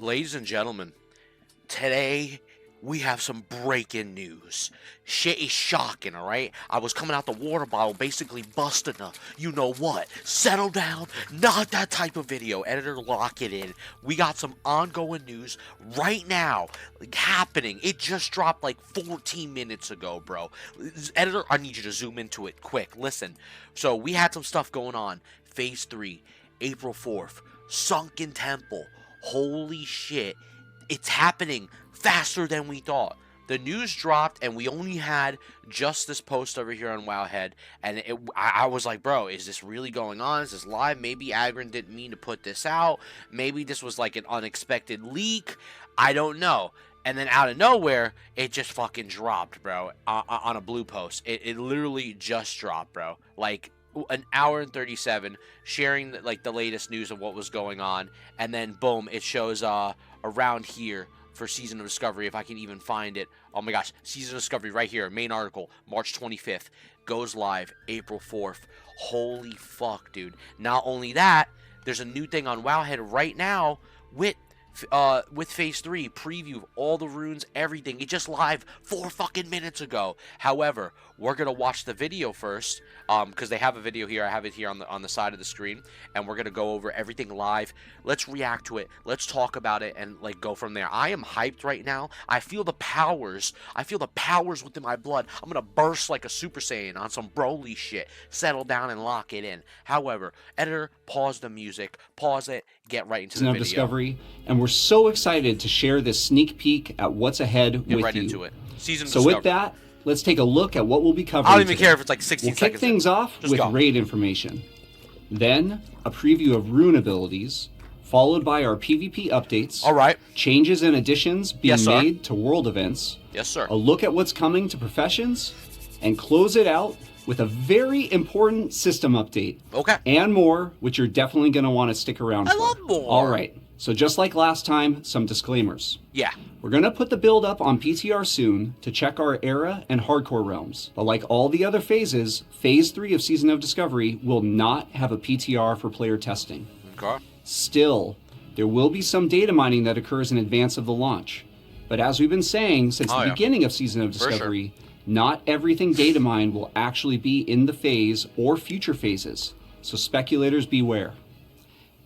Ladies and gentlemen, today we have some breaking news. Shit is shocking, alright? I was coming out the water bottle, basically busting a you know what. Settle down, not that type of video. Editor, lock it in. We got some ongoing news right now, happening. It just dropped like 14 minutes ago, bro. Editor, I need you to zoom into it quick. Listen, so we had some stuff going on. Phase 3, April 4th, Sunken Temple. Holy shit, it's happening faster than we thought. The news dropped, and we only had just this post over here on Wowhead, and I was like, bro, is this really going on? Is this live? Maybe Agron didn't mean to put this out. Maybe this was like an unexpected leak. I don't know. And then out of nowhere, it just fucking dropped, bro, on a blue post. It literally just dropped, bro. Like, an hour and 37, sharing like the latest news of what was going on, and then boom, it shows around here for Season of Discovery, if I can even find it. Oh my gosh, Season of Discovery right here, main article, March 25th, goes live April 4th. Holy fuck, dude. Not only that, there's a new thing on Wowhead right now with Phase 3 preview, all the runes, everything. It just live 4 fucking minutes ago. However, we're gonna watch the video first, because they have a video here. I have it here on the side of the screen, and we're gonna go over everything live. Let's react to it. Let's talk about it and like go from there. I am hyped right now. I feel the powers. I feel the powers within my blood. I'm gonna burst like a Super Saiyan on some Broly shit. Settle down and lock it in. However, editor, pause the music. Pause it. Get right into the video. Discovery, and we're so excited to share this sneak peek at what's ahead with you. Get right into it. Season of So Discovery. with that, let's take a look at what we'll be covering. I don't even today. care if it's like 16 We'll seconds. kick things off Just with go. raid information. Then, a preview of rune abilities, followed by our PvP updates. All right. Changes and additions being Yes, sir. made to world events. Yes, sir. A look at what's coming to professions, and close it out with a very important system update. Okay. And more, which you're definitely going to want to stick around for. I love more. All right. So just like last time, some disclaimers. Yeah. We're going to put the build up on PTR soon to check our era and hardcore realms. But like all the other phases, Phase 3 of Season of Discovery will not have a PTR for player testing. Okay. Still, there will be some data mining that occurs in advance of the launch. But as we've been saying since the beginning of Season of Discovery, not everything data mined will actually be in the phase or future phases. So speculators beware.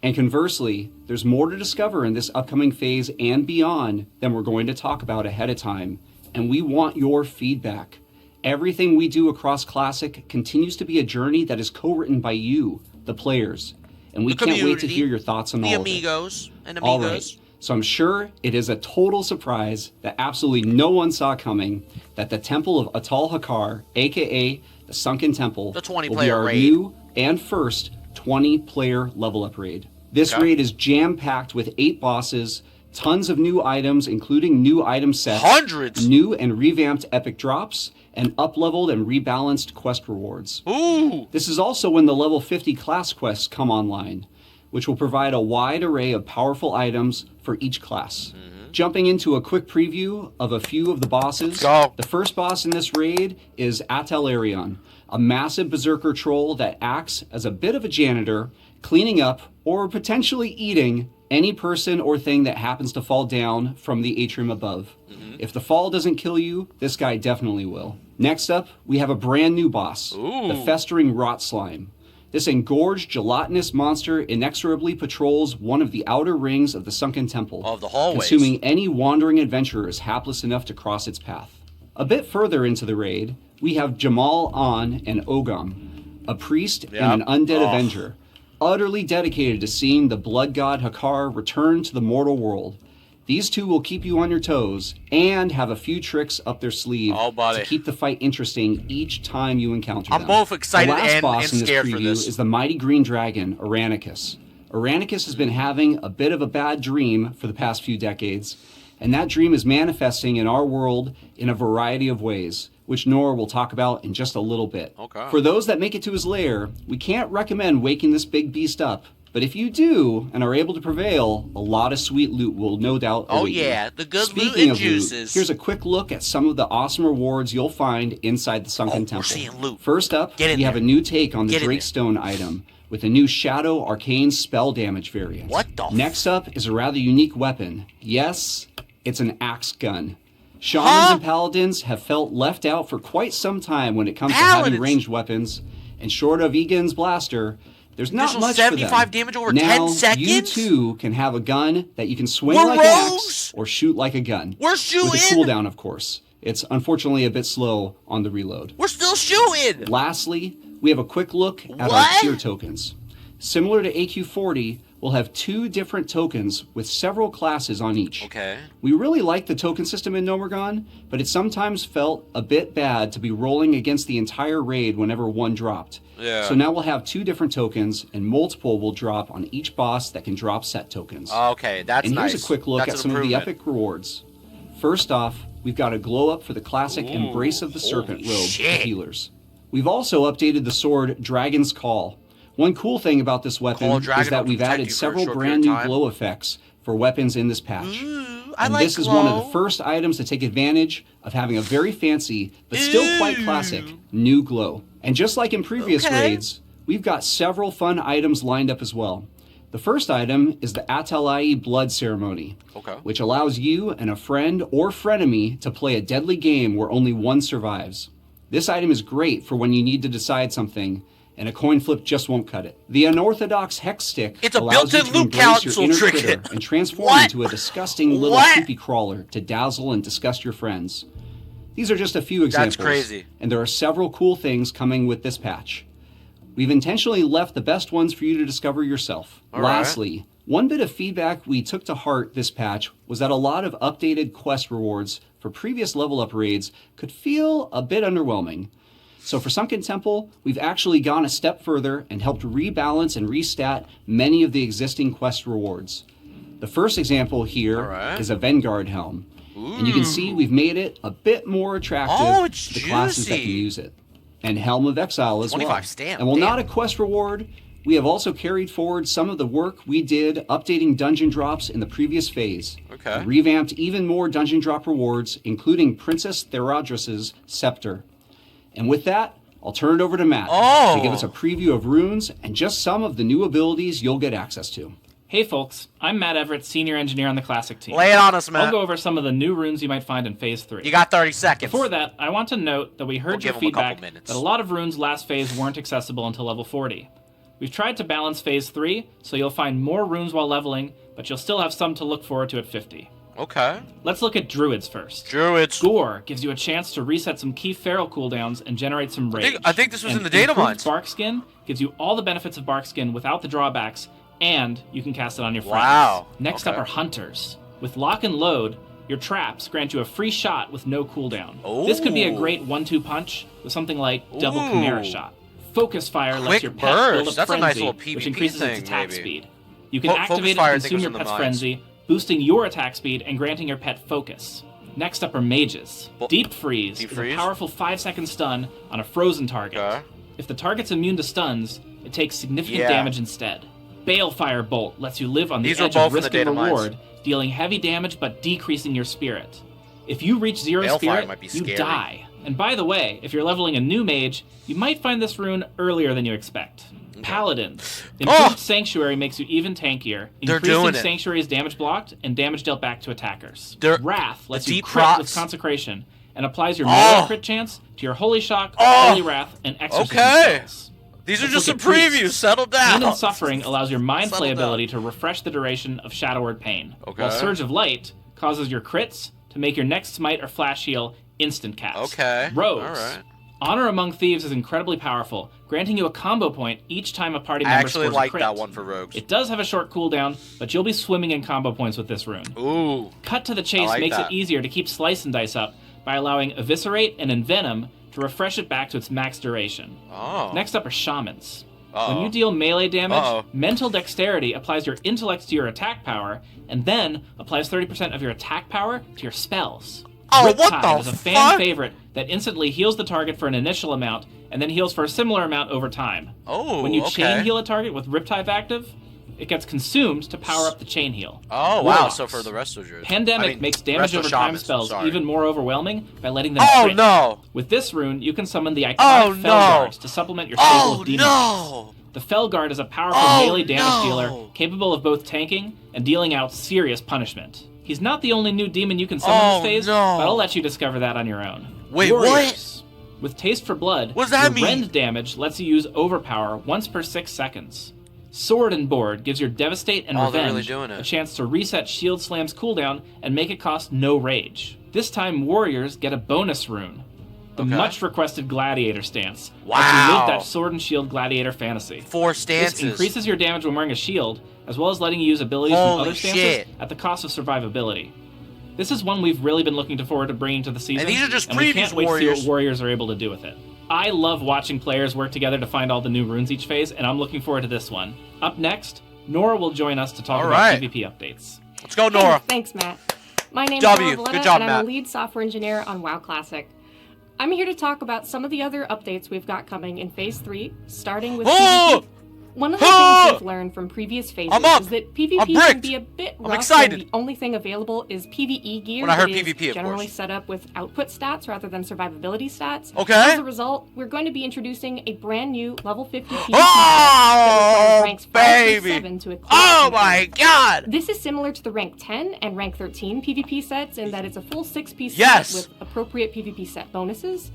And conversely, there's more to discover in this upcoming phase and beyond than we're going to talk about ahead of time, and we want your feedback. Everything we do across Classic continues to be a journey that is co-written by you, the players, and we can't wait to hear your thoughts on all of it. The amigos and All amigos. right, so I'm sure it is a total surprise that absolutely no one saw coming that the Temple of Atal Hakar, aka the Sunken Temple, The 20 will be player our raid. new and first 20-player level up raid. This raid is jam-packed with 8 bosses, tons of new items, including new item sets, Hundreds! new and revamped epic drops, and up-leveled and rebalanced quest rewards. Ooh! This is also when the level 50 class quests come online, which will provide a wide array of powerful items for each class. Jumping into a quick preview of a few of the bosses. Go. The first boss in this raid is Atelarion, a massive berserker troll that acts as a bit of a janitor, cleaning up or potentially eating any person or thing that happens to fall down from the atrium above. If the fall doesn't kill you, this guy definitely will. Next up, we have a brand new boss, the Festering Rot Slime. This engorged, gelatinous monster inexorably patrols one of the outer rings of the Sunken Temple, Of the hallways. consuming any wandering adventurers hapless enough to cross its path. A bit further into the raid, we have Jamal An and Ogam, a priest and an undead avenger, utterly dedicated to seeing the blood god Hakar return to the mortal world. These two will keep you on your toes and have a few tricks up their sleeve to keep the fight interesting each time you encounter them. I'm both excited the last and boss in this scared preview for this. is the mighty green dragon, Aranicus. Aranicus has been having a bit of a bad dream for the past few decades, and that dream is manifesting in our world in a variety of ways, which Nora will talk about in just a little bit. Okay. For those that make it to his lair, we can't recommend waking this big beast up, but if you do and are able to prevail, a lot of sweet loot will no doubt await you. The good Speaking loot and of juices. loot, here's a quick look at some of the awesome rewards you'll find inside the Sunken Temple. We're seeing loot. First up, Get in we have there. a new take on the Get in there. Drakestone item, with a new Shadow Arcane spell damage variant. What the Next up is a rather unique weapon. Yes, it's an axe gun. Shamans and Paladins have felt left out for quite some time when it comes to having ranged weapons, and short of Egan's blaster, there's not much 75 for them. damage over now, 10 seconds? you too can have a gun that you can swing like an axe or shoot like a gun. We're shooting! With a cooldown, of course. It's unfortunately a bit slow on the reload. We're still shooting! Lastly, we have a quick look at our tier tokens. Similar to AQ40, we'll have 2 different tokens with several classes on each. Okay. We really like the token system in Nomergon, but it sometimes felt a bit bad to be rolling against the entire raid whenever one dropped. Yeah. So now we'll have 2 different tokens, and multiple will drop on each boss that can drop set tokens. Okay, that's nice. And here's a quick look at some of the epic rewards. First off, we've got a glow up for the classic Embrace of the Serpent robe for healers. We've also updated the sword Dragon's Call. One cool thing about this weapon is that we've added several brand new glow effects for weapons in this patch. And this is one of the first items to take advantage of having a very fancy, but still quite classic, new glow. And just like in previous raids, we've got several fun items lined up as well. The first item is the Atalai Blood Ceremony, which allows you and a friend or frenemy to play a deadly game where only one survives. This item is great for when you need to decide something, and a coin flip just won't cut it. The Unorthodox Hex Stick allows you to embrace your inner critter and transform into a disgusting little creepy crawler to dazzle and disgust your friends. These are just a few examples. That's crazy. And there are several cool things coming with this patch. We've intentionally left the best ones for you to discover yourself. Lastly, one bit of feedback we took to heart this patch was that a lot of updated quest rewards for previous level up raids could feel a bit underwhelming. So for Sunken Temple, we've actually gone a step further and helped rebalance and restat many of the existing quest rewards. The first example here is a Vanguard Helm. And you can see we've made it a bit more attractive to the classes that can use it. And Helm of Exile as well. And while not a quest reward, we have also carried forward some of the work we did updating dungeon drops in the previous phase. And revamped even more dungeon drop rewards, including Princess Theradras's Scepter. And with that, I'll turn it over to Matt to give us a preview of runes and just some of the new abilities you'll get access to. Hey folks, I'm Matt Everett, Senior Engineer on the Classic team. Lay it on us, Matt. I'll go over some of the new runes you might find in Phase 3. You got 30 seconds. Before that, I want to note that we heard your feedback that a lot of runes last phase weren't accessible until level 40. We've tried to balance Phase 3, so you'll find more runes while leveling, but you'll still have some to look forward to at 50. Okay. Let's look at Druids first. Druids. Gore gives you a chance to reset some key feral cooldowns and generate some rage. I think this was in the data mines. Barkskin gives you all the benefits of Barkskin without the drawbacks, and you can cast it on your friends. Wow. Next up are Hunters. With Lock and Load, your traps grant you a free shot with no cooldown. This could be a great 1-2 punch with something like Double Chimera Shot. Focus Fire lets your pet build up Frenzy, which increases its attack speed. You can activate and consume your pet's Frenzy, boosting your attack speed and granting your pet focus. Next up are Mages. Deep Freeze is a powerful 5-second stun on a frozen target. If the target's immune to stuns, it takes significant damage instead. Balefire Bolt lets you live on the edge of risk and reward, dealing heavy damage but decreasing your spirit. If you reach 0 spirit, you die. And by the way, if you're leveling a new mage, you might find this rune earlier than you expect. Paladins. Improved Sanctuary makes you even tankier, increasing Sanctuary's damage blocked and damage dealt back to attackers. Wrath lets you crit with Consecration and applies your melee crit chance to your Holy Shock, Holy Wrath, and Exorcism spells. These are just some previews. Settle down. Pain and Suffering allows your Mind Play ability to refresh the duration of Shadowward Pain. While Surge of Light causes your crits to make your next Smite or Flash Heal instant cast. Rogues. Honor Among Thieves is incredibly powerful, granting you a combo point each time a party member scores a crit. I actually like that one for Rogues. It does have a short cooldown, but you'll be swimming in combo points with this rune. Ooh. Cut to the Chase makes it easier to keep Slice and Dice up by allowing Eviscerate and Envenom to refresh it back to its max duration. Next up are Shamans. When you deal melee damage, Mental Dexterity applies your intellect to your attack power, and then applies 30% of your attack power to your spells. Riptide is a fan favorite that instantly heals the target for an initial amount, and then heals for a similar amount over time. When you chain heal a target with Riptide active, it gets consumed to power up the chain heal. Wow, so for the rest of yours. Pandemic makes damage over time spells even more overwhelming by letting them crit. With this rune, you can summon the iconic Felguards to supplement your stable of demons. The Felguard is a powerful melee damage dealer capable of both tanking and dealing out serious punishment. He's not the only new demon you can summon this phase, but I'll let you discover that on your own. Wait, Warriors. With Taste for Blood, what does that mean? Rend damage lets you use Overpower once per 6 seconds. Sword and Board gives your Devastate and Revenge a chance to reset Shield Slam's cooldown and make it cost no rage. This time, Warriors get a bonus rune. The much-requested Gladiator stance. Wow. Lets you live that Sword and Shield Gladiator fantasy. 4 stances. This increases your damage when wearing a shield, as well as letting you use abilities from other stances at the cost of survivability. This is one we've really been looking forward to bringing to the season, and these are just we can't wait to see what Warriors are able to do with it. I love watching players work together to find all the new runes each phase, and I'm looking forward to this one. Up next, Nora will join us to talk about PvP updates. Let's go, Nora. Hey, thanks, Matt. My name is Nora Valletta, Good job, and Matt. I'm a lead software engineer on WoW Classic. I'm here to talk about some of the other updates we've got coming in Phase 3, starting with PvP. One of the things we've learned from previous phases is that PvP can be a bit rough when the only thing available is PvE gear that is generally set up with output stats rather than survivability stats. As a result, we're going to be introducing a brand new level 50 PvP that requires ranks 5 through 7 to equip. Oh my god! This is similar to the rank 10 and rank 13 PvP sets in that it's a full 6-piece set with appropriate PvP set bonuses.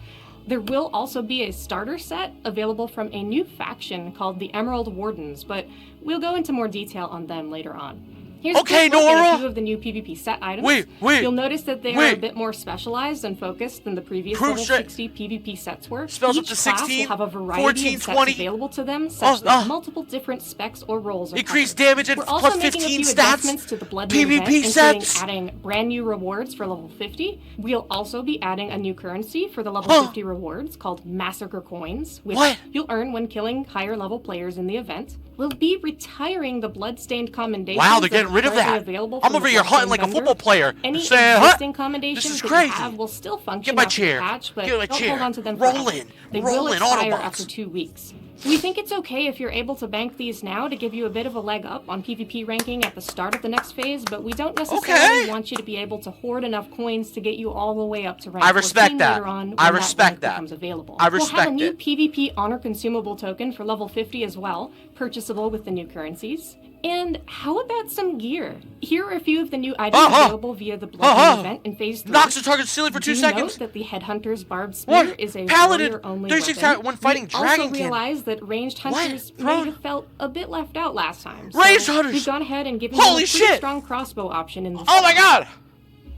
There will also be a starter set available from a new faction called the Emerald Wardens, but we'll go into more detail on them later on. Here's a quick look at a few of the new PvP set items. You'll notice that they are a bit more specialized and focused than the previous level 60 PvP sets were. Each class will have a variety of sets available to them, such that multiple different specs or roles are increased damage and We're also plus making 15 a few stats. adjustments to the Blood Moon PvP event, sets. including adding brand new rewards for level 50. We'll also be adding a new currency for the level 50 rewards called Massacre Coins, which you'll earn when killing higher level players in the event. We'll be retiring the Bloodstained commendations. Wow, they're getting rid of that. I'm over here hunting like a football player. Any saying, existing commendations that you have will still function Get my after chair. patch, but Get my don't chair. hold on to them Rolling. They will expire after 2 weeks. We think it's okay if you're able to bank these now to give you a bit of a leg up on PvP ranking at the start of the next phase, but we don't necessarily want you to be able to hoard enough coins to get you all the way up to rank 14 later on when that becomes available. We'll have a new PvP honor consumable token for level 50 as well, purchasable with the new currencies. And how about some gear? Here are a few of the new items available via the Blood Moon event in Phase 3. Knocks the target ceiling for 2 seconds. Note that the Headhunter's Barbed Spear is a warrior-only weapon. When fighting Dragon also realize that ranged hunters may have felt a bit left out last time. Ranged hunters! We've gone ahead and given them a pretty strong crossbow option in this. Oh my god!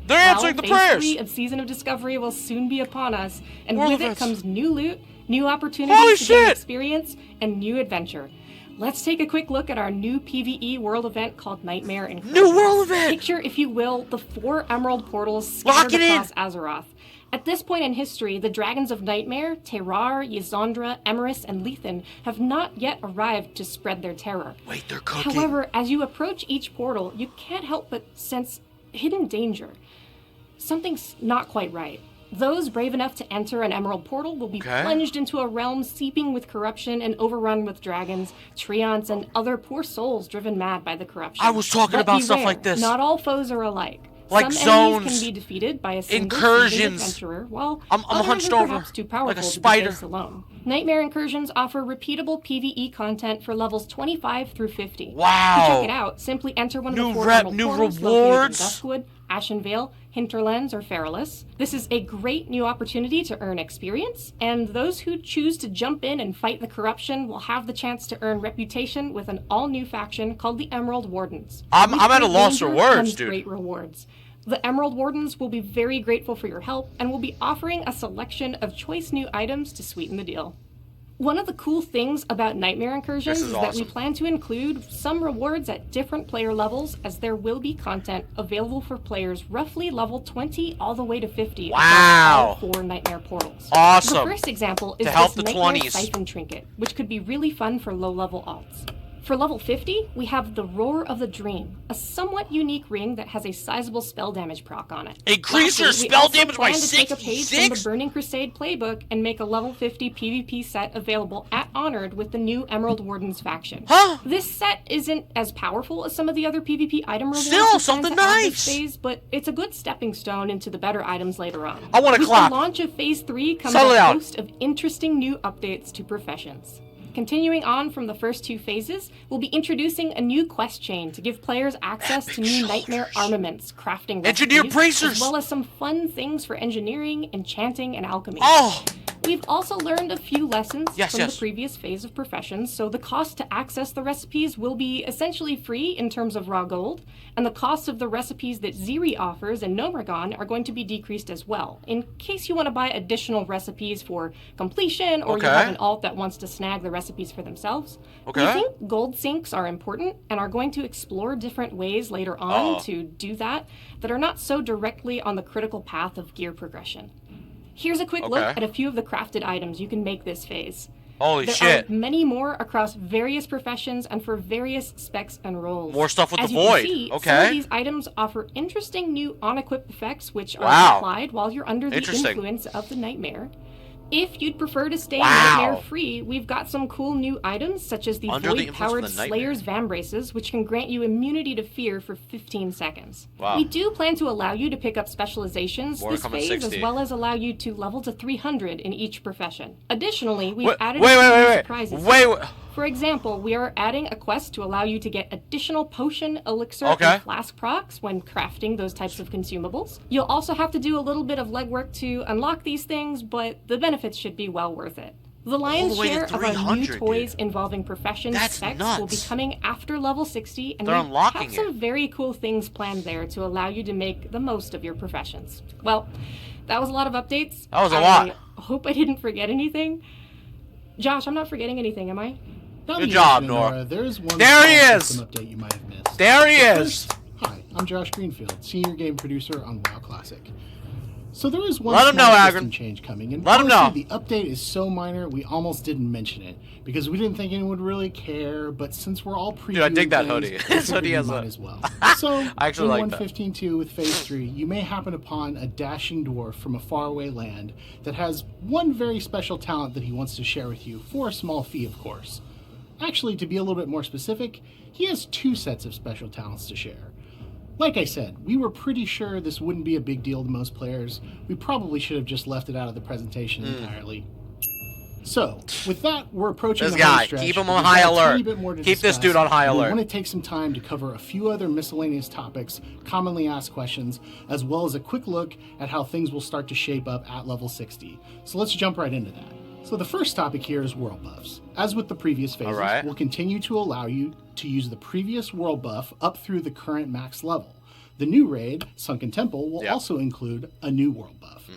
They're answering the prayers! Phase 3 of Season of Discovery will soon be upon us, and with it comes new loot, new opportunities to gain experience, and new adventure. Let's take a quick look at our new PvE world event called Nightmare Incursions. New world event! Picture, if you will, the 4 emerald portals scattered across Azeroth. At this point in history, the Dragons of Nightmare, Terrar, Ysondra, Emerus, and Lethan have not yet arrived to spread their terror. Wait, they're cooking. However, as you approach each portal, you can't help but sense hidden danger. Something's not quite right. Those brave enough to enter an emerald portal will be plunged into a realm seeping with corruption and overrun with dragons, treants, and other poor souls driven mad by the corruption. I was talking about stuff like this. Not all foes are alike. Like Some zones, enemies can be defeated by a single incursions. adventurer, while I'm others hunched are over perhaps too powerful like a to spider. be faced alone. Nightmare Incursions offer repeatable PvE content for levels 25 through 50. Wow! To check it out, simply enter one of the 4 emerald portals located in Duskwood, Ashenvale, Hinterlands, or Feralus. This is a great new opportunity to earn experience, and those who choose to jump in and fight the corruption will have the chance to earn reputation with an all-new faction called the Emerald Wardens. I'm at a loss for words, dude. Great rewards. The Emerald Wardens will be very grateful for your help and will be offering a selection of choice new items to sweeten the deal. One of the cool things about Nightmare Incursions is that we plan to include some rewards at different player levels, as there will be content available for players roughly level 20 all the way to 50 across all 4 Nightmare portals. Awesome! The first example is this Nightmare Siphon Trinket, which could be really fun for low-level alts. For level 50, we have the Roar of the Dream, a somewhat unique ring that has a sizable spell damage proc on it. Increase your spell damage by 6? Take a page from the Burning Crusade playbook and make a level 50 PvP set available at Honored with the new Emerald Wardens faction. This set isn't as powerful as some of the other PvP item rewards. Still something nice! Phase, but it's a good stepping stone into the better items later on. I want to clap. With the launch of Phase 3 comes a host of interesting new updates to professions. Continuing on from the first 2 phases, we'll be introducing a new quest chain to give players access to new nightmare armaments, crafting engineer recipes, bracers, as well as some fun things for engineering, enchanting, and alchemy. Oh! We've also learned a few lessons from yes. the previous phase of Professions, so the cost to access the recipes will be essentially free in terms of raw gold, and the costs of the recipes that Ziri offers and Nomergon are going to be decreased as well, in case you want to buy additional recipes for completion, or you have an alt that wants to snag the recipes for themselves. We think gold sinks are important, and are going to explore different ways later on to do that are not so directly on the critical path of gear progression. Here's a quick look at a few of the crafted items you can make this phase. Holy there shit. are many more across various professions and for various specs and roles. More stuff with As the you void. Can see, some of these items offer interesting new on-equip effects which are applied while you're under the influence of the nightmare. If you'd prefer to stay nightmare-free, we've got some cool new items, such as the Void-powered Slayer's Vambraces, which can grant you immunity to fear for 15 seconds. Wow. We do plan to allow you to pick up specializations this phase, as well as allow you to level to 300 in each profession. Additionally, we've added a few surprises. For example, we are adding a quest to allow you to get additional potion, elixir, and flask procs when crafting those types of consumables. You'll also have to do a little bit of legwork to unlock these things, but the benefits should be well worth it. The lion's share of our new toys involving professions specs will be coming after level 60, and we have some very cool things planned there to allow you to make the most of your professions. Well, that was a lot of updates. That was a lot. I hope I didn't forget anything. Josh, I'm not forgetting anything, am I? Good job, Nora. There's one update you might have missed. There he is! Hi, I'm Josh Greenfield, Senior Game Producer on WoW Classic. So there is one system change coming, and honestly, the update is so minor we almost didn't mention it, because we didn't think anyone would really care, but since we're all previewing I dig that hoodie. His hoodie has as well. So, I actually like in 115.2 with Phase 3, you may happen upon a dashing dwarf from a faraway land that has one very special talent that he wants to share with you, for a small fee, of course. Actually, to be a little bit more specific, he has 2 sets of special talents to share. Like I said, we were pretty sure this wouldn't be a big deal to most players. We probably should have just left it out of the presentation entirely. So, with that, we're approaching the home stretch. Keep him on high alert. Keep this dude on high alert. We want to take some time to cover a few other miscellaneous topics, commonly asked questions, as well as a quick look at how things will start to shape up at level 60. So let's jump right into that. So the first topic here is world buffs. As with the previous phases, we'll continue to allow you to use the previous world buff up through the current max level. The new raid, Sunken Temple, will also include a new world buff.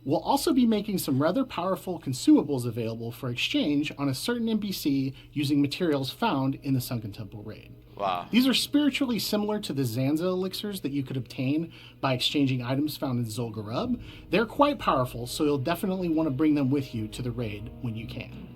We'll also be making some rather powerful consumables available for exchange on a certain NPC using materials found in the Sunken Temple raid. Wow. These are spiritually similar to the Zanza elixirs that you could obtain by exchanging items found in Zul'Gurub. They're quite powerful, so you'll definitely want to bring them with you to the raid when you can.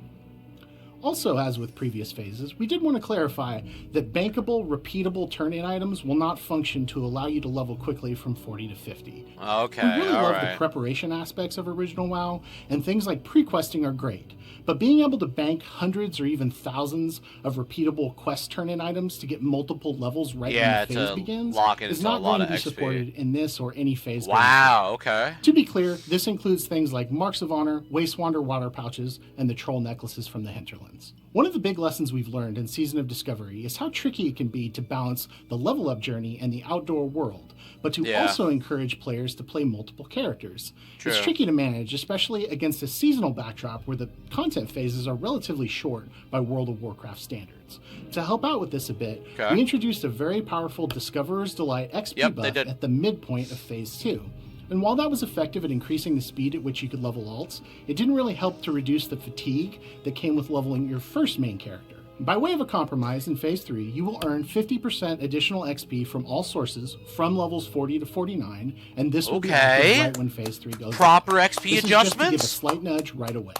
Also, as with previous phases, we did want to clarify that bankable, repeatable turn-in items will not function to allow you to level quickly from 40 to 50. Okay, we really love the preparation aspects of original WoW, and things like pre-questing are great. But being able to bank hundreds or even thousands of repeatable quest turn-in items to get multiple levels right when the phase begins is not going to be supported in this or any phase. Wow, okay. To be clear, this includes things like Marks of Honor, Wastewander water pouches, and the troll necklaces from the Hinterlands. One of the big lessons we've learned in Season of Discovery is how tricky it can be to balance the level-up journey and the outdoor world, but to also encourage players to play multiple characters. It's tricky to manage, especially against a seasonal backdrop where the content phases are relatively short by World of Warcraft standards. To help out with this a bit, we introduced a very powerful Discoverer's Delight XP buff at the midpoint of Phase 2. And while that was effective at increasing the speed at which you could level alts, it didn't really help to reduce the fatigue that came with leveling your first main character. By way of a compromise, in Phase 3, you will earn 50% additional XP from all sources from levels 40 to 49, and this will be active right when Phase 3 goes Proper on. XP this adjustments? Is just to give a slight nudge right away.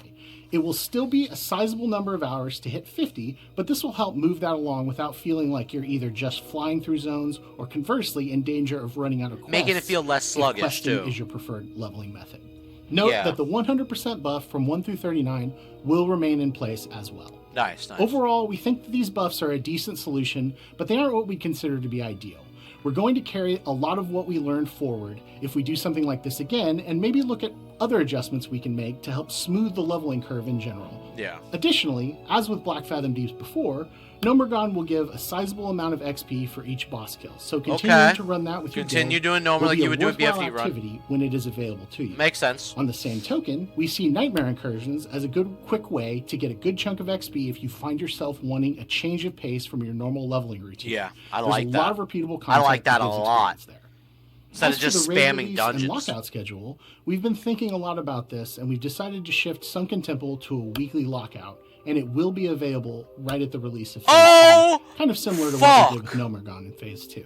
It will still be a sizable number of hours to hit 50, but this will help move that along without feeling like you're either just flying through zones or conversely in danger of running out of quests. Making it feel less sluggish, if questing too. is your preferred leveling method. Note that the 100% buff from 1 through 39 will remain in place as well. Nice. Overall, we think that these buffs are a decent solution, but they aren't what we consider to be ideal. We're going to carry a lot of what we learned forward if we do something like this again, and maybe look at other adjustments we can make to help smooth the leveling curve in general. Yeah. Additionally, as with Black Fathom Deeps before, Nomergon will give a sizable amount of XP for each boss kill. So continue to run that with your Continue guild doing Nomer like you would do a BFE run. Activity when it is available to you. Makes sense. On the same token, we see Nightmare Incursions as a good quick way to get a good chunk of XP if you find yourself wanting a change of pace from your normal leveling routine. Yeah, I There's like a that. lot of repeatable content. I like that a gives lot. experience there. Instead As of for just the raid spamming release dungeons. and lockout schedule, we've been thinking a lot about this, and we've decided to shift Sunken Temple to a weekly lockout, and it will be available right at the release of Phase 2, kind of similar to what we did with Nomergon in Phase 2.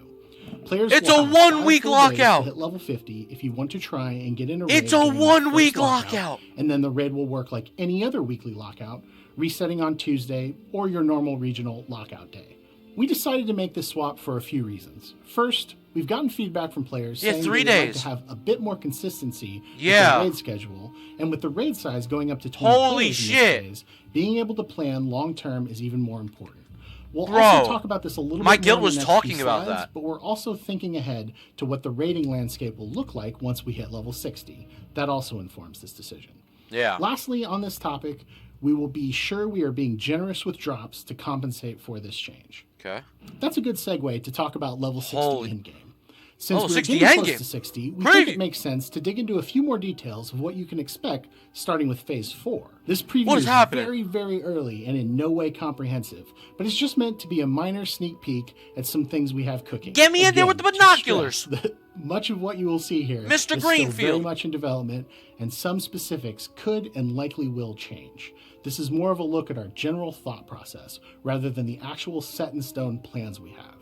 Players it's will a have 1 week 5 full days to lockout. hit level 50 if you want to try and get in a raid. It's a during that 1 week first lockout. And then the raid will work like any other weekly lockout, resetting on Tuesday or your normal regional lockout day. We decided to make this swap for a few reasons. First, we've gotten feedback from players saying 3 they'd like days. to have a bit more consistency with Yeah. the raid schedule, and with the raid size going up to 20 Holy players in this shit. phase, being able to plan long term is even more important. We'll Bro, also talk about this a little my bit guild more in was the next talking few about slides, that. but we're also thinking ahead to what the raiding landscape will look like once we hit level 60. That also informs this decision. Yeah. Lastly, on this topic, we will be sure we are being generous with drops to compensate for this change. Okay. That's a good segue to talk about level 60 Holy- in-game. Since we're 60 getting close endgame. to 60, we Preview. think it makes sense to dig into a few more details of what you can expect starting with Phase 4. This preview What is is happening? very, very early and in no way comprehensive, but it's just meant to be a minor sneak peek at some things we have cooking. Get me in there with the Again, to binoculars. stress that much of what you will see here Mr. is still Greenfield. very much in development, and some specifics could and likely will change. This is more of a look at our general thought process, rather than the actual set-in-stone plans we have.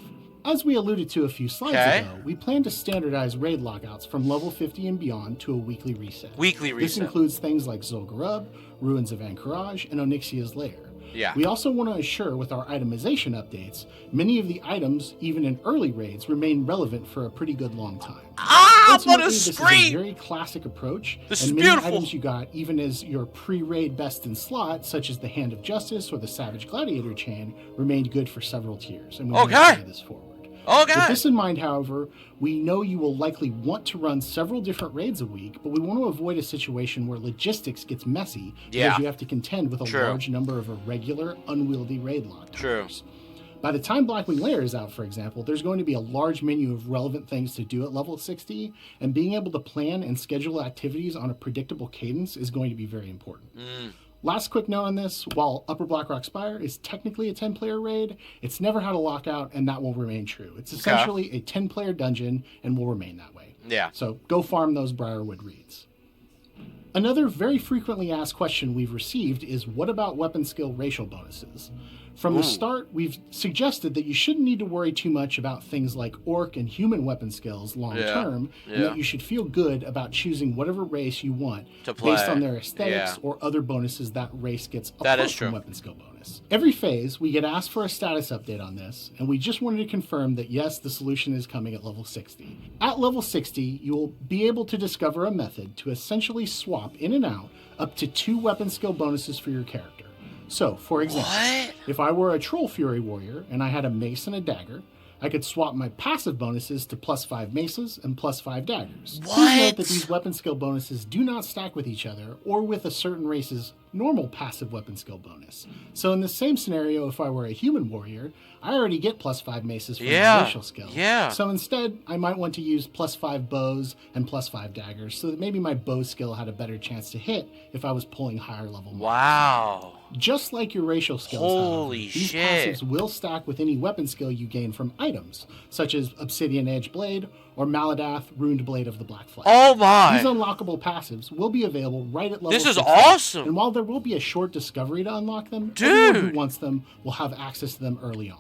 As we alluded to a few slides ago, we plan to standardize raid lockouts from level 50 and beyond to a weekly reset. Weekly This reset. includes things like Zul'Gurub, Ruins of Anchorage, and Onyxia's Lair. Yeah. We also want to assure with our itemization updates, many of the items, even in early raids, remain relevant for a pretty good long time. Ah, what Ultimately, a this is a scream! very classic approach, This and is many beautiful. items you got, even as your pre-raid best in slot, such as the Hand of Justice or the Savage Gladiator chain, remained good for several tiers, and we want to Okay. carry this forward. Okay. With this in mind, however, we know you will likely want to run several different raids a week, but we want to avoid a situation where logistics gets messy Yeah. because you have to contend with a True. large number of irregular, unwieldy raid lockdowns. True. By the time Blackwing Lair is out, for example, there's going to be a large menu of relevant things to do at level 60, and being able to plan and schedule activities on a predictable cadence is going to be very important. Last quick note on this, while Upper Blackrock Spire is technically a 10-player raid, it's never had a lockout, and that will remain true. It's essentially a 10-player dungeon and will remain that way. Yeah. So go farm those Briarwood reeds. Another very frequently asked question we've received is, what about weapon skill racial bonuses? From the start, we've suggested that you shouldn't need to worry too much about things like orc and human weapon skills long term, and that you should feel good about choosing whatever race you want To play. based on their aesthetics Yeah. or other bonuses that race gets That apart is from true. weapon skill bonus. Every phase, we get asked for a status update on this, and we just wanted to confirm that yes, the solution is coming at level 60. At level 60, you will be able to discover a method to essentially swap in and out up to 2 weapon skill bonuses for your character. So, for example, What? if I were a Troll Fury warrior and I had a mace and a dagger, I could swap my passive bonuses to +5 maces and +5 daggers. Please note that What? these weapon skill bonuses do not stack with each other or with a certain race's normal passive weapon skill bonus. So in the same scenario, if I were a human warrior, I already get +5 maces from Yeah, my racial skill. yeah. So instead, I might want to use +5 bows and +5 daggers so that maybe my bow skill had a better chance to hit if I was pulling higher level models. Wow. Just like your racial skills, Holy however, these shit. passives will stack with any weapon skill you gain from items, such as Obsidian Edge Blade or Maladath Ruined Blade of the Black Flag. Oh my. These unlockable passives will be available right at level This is 60, awesome. And while there will be a short discovery to unlock them, Dude. everyone who wants them will have access to them early on.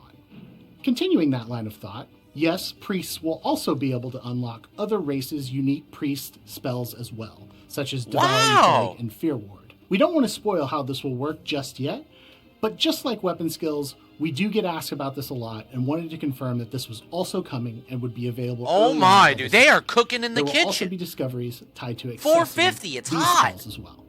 Continuing that line of thought, yes, priests will also be able to unlock other races' unique priest spells as well, such as Devouring Wow. Plague and Fear Ward. We don't want to spoil how this will work just yet, but just like weapon skills, we do get asked about this a lot and wanted to confirm that this was also coming and would be available. Oh early on my, at dude. level They are cooking in the there will also kitchen. be discoveries tied to accessing 450, it's these hot. spells as well.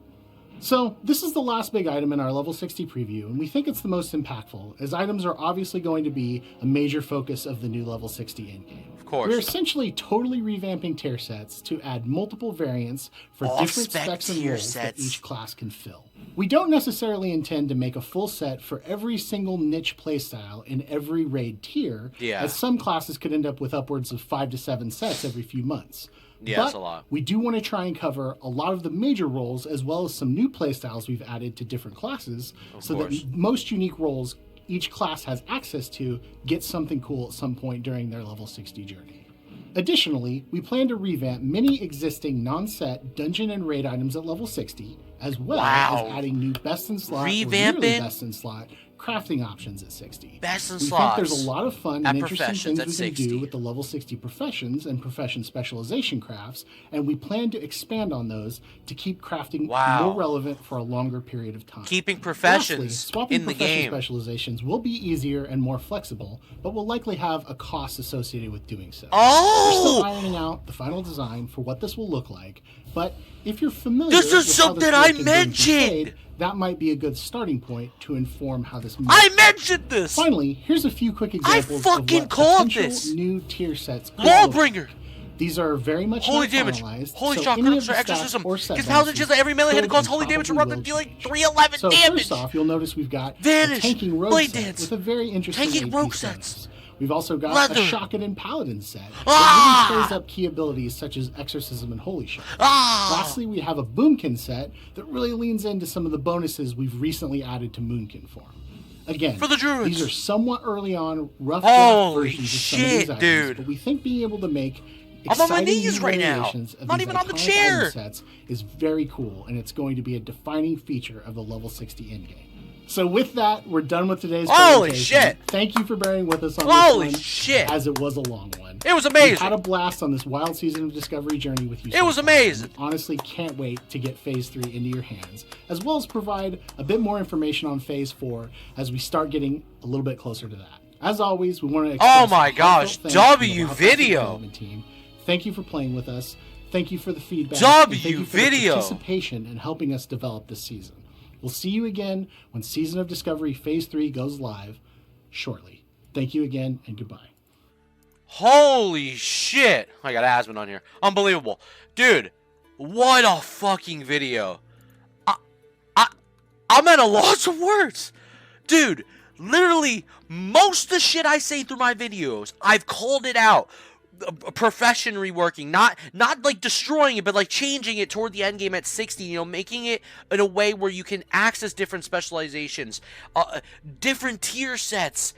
So, this is the last big item in our level 60 preview, and we think it's the most impactful, as items are obviously going to be a major focus of the new level 60 endgame. Of course. We're essentially totally revamping tier sets to add multiple variants for different specs and roles that each class can fill. We don't necessarily intend to make a full set for every single niche playstyle in every raid tier, as some classes could end up with upwards of 5 to 7 sets every few months. Yeah, that's a lot. We do want to try and cover a lot of the major roles as well as some new playstyles we've added to different classes that most unique roles each class has access to get something cool at some point during their level 60 journey. Additionally, we plan to revamp many existing non-set dungeon and raid items at level 60, as well as adding new best-in-slot or nearly best-in-slot crafting options at 60. Best in slots. We think there's a lot of fun and interesting things we can do with the level 60 professions and profession specialization crafts, and we plan to expand on those to keep crafting more relevant for a longer period of time. Keeping professions Lastly, swapping in the profession game. Specializations will be easier and more flexible, but will likely have a cost associated with doing so. Oh! We're still ironing out the final design for what this will look like, but if you're familiar this is something I mentioned. That might be a good starting point to inform how this moves. I mentioned this! Finally, here's a few quick examples of what potential new tier sets could Lawbringer! These are very much holy not damage. Holy Holy so shock, critical exorcism. Gives paladin just every melee hit to cause holy damage from weapon dealing 311 so damage. First off, you'll notice we've got Vanish, a tanking rogue blade set dance, with a very interesting tanking AP rogue bonus. sets. We've also got Leather. a Shotgun and Paladin set that really plays up key abilities such as Exorcism and Holy Shock. Lastly, we have a Boomkin set that really leans into some of the bonuses we've recently added to Moonkin form. Again, for the druids. These are somewhat early on, rough draft versions of some of these items, dude. but we think being able to make I'm on my knees right now. Of Not these even on the iconic chair. item sets is very cool, and it's going to be a defining feature of the level 60 endgame. So with that, we're done with today's Holy presentation. shit! Thank you for bearing with us on Holy this one, shit! as it was a long one. It was amazing. We had a blast on this wild season of Discovery journey with you. It was amazing. Honestly, can't wait to get Phase 3 into your hands, as well as provide a bit more information on Phase 4 as we start getting a little bit closer to that. As always, we want to express oh my gosh, W video. Team. Thank you for playing with us. Thank you for the feedback. W thank you for video. The participation in helping us develop this season. We'll see you again when Season of Discovery Phase 3 goes live shortly. Thank you again, and goodbye. Holy shit. I got Asmund on here. Unbelievable. Dude, what a fucking video. I'm at a loss of words. Dude, literally, most of the shit I say through my videos, I've called it out. Profession reworking, not like destroying it, but like changing it toward the end game at 60, you know, making it in a way where you can access different specializations, different tier sets.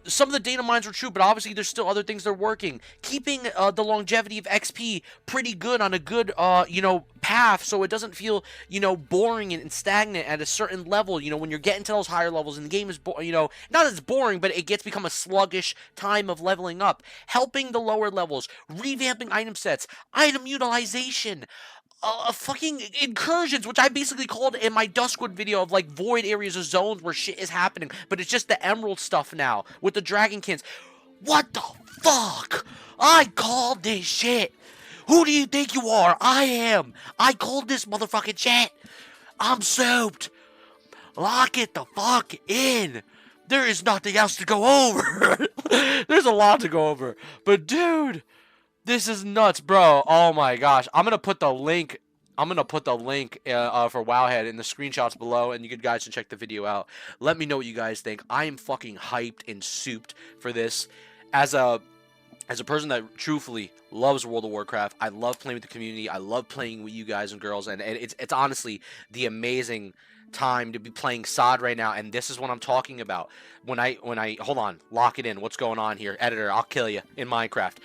Some of the data mines were true, but obviously there's still other things they're working. Keeping the longevity of XP pretty good on a good, you know, path, so it doesn't feel, you know, boring and stagnant at a certain level. You know, when you're getting to those higher levels, and the game is, you know, not as boring, but it gets become a sluggish time of leveling up. Helping the lower levels, revamping item sets, item utilization, fucking incursions, which I basically called in my Duskwood video of like void areas of zones where shit is happening, but it's just the emerald stuff now with the dragonkins. What the fuck? I called this shit. Who do you think you are? I am. I called this motherfucking shit. I'm souped. Lock it the fuck in. There is nothing else to go over. There's a lot to go over. But dude, this is nuts, bro. Oh my gosh. I'm going to put the link for Wowhead in the screenshots below, and you guys can check the video out. Let me know what you guys think. I am fucking hyped and souped for this. As a person that truthfully loves World of Warcraft, I love playing with the community. I love playing with you guys and girls, and it's honestly the amazing time to be playing SOD right now, and this is what I'm talking about. When I hold on, lock it in. What's going on here, editor? I'll kill you in Minecraft.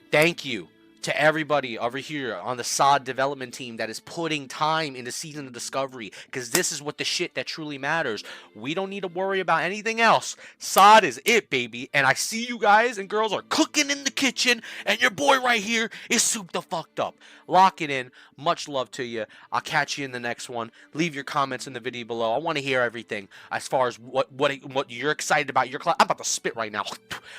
Thank you to everybody over here on the SOD development team that is putting time into Season of Discovery, because this is what the shit that truly matters. We don't need to worry about anything else. SOD is it, baby. And I see you guys and girls are cooking in the kitchen, and your boy right here is souped the fucked up. Lock it in. Much love to you. I'll catch you in the next one. Leave your comments in the video below. I want to hear everything as far as what you're excited about your class. I'm about to spit right now.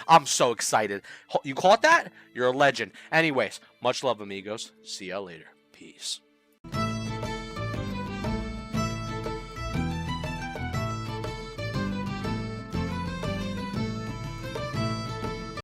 I'm so excited. You caught that? You're a legend. Anyways, much love, amigos. See y'all later. Peace.